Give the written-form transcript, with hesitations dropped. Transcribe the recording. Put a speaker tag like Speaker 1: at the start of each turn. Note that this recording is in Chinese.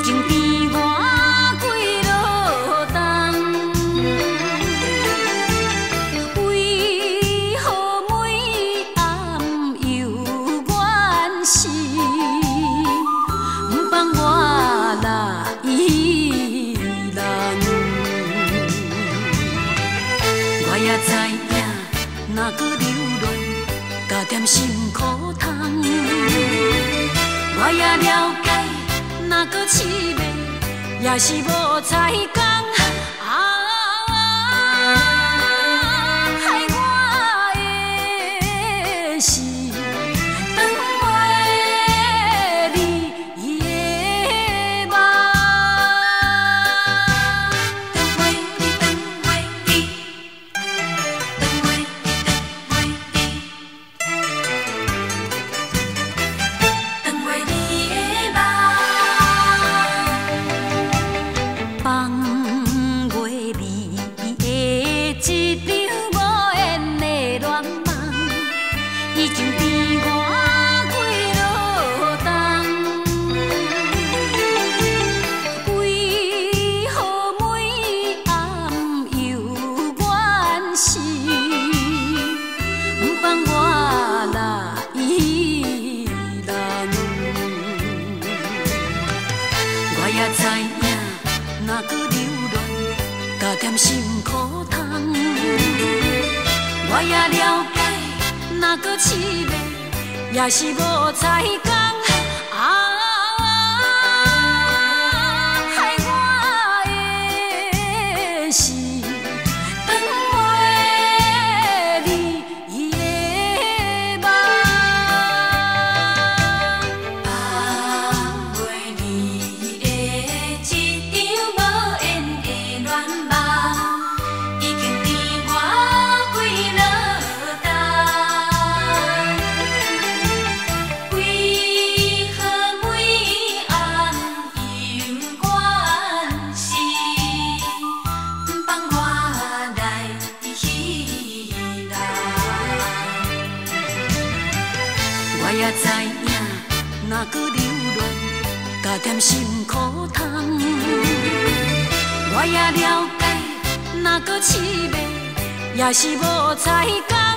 Speaker 1: 经甜我几落冬。为何每暗犹怨是，不放我来依人？我也知影，若搁留恋，加点心苦痛。我也了解，若搁试袂，也是无彩工。害我的是长袂你的梦，长袂你，长袂你，长袂你，长袂你的梦。放袂你的一场无缘的恋梦，已经甜我几落冬。为何每暗犹怨是，不放我来依人？我也知影，若搁留恋，加点心苦痛。我也了解，若搁试袂，也是无彩工。害我的是长袂你的梦，放袂你的一场无缘的恋梦，已经甜我几落冬。为何每暗犹怨是，不放我来依人？我也知影，若搁留恋，加点心苦痛。我也了解，若搁试袂，也是无彩工。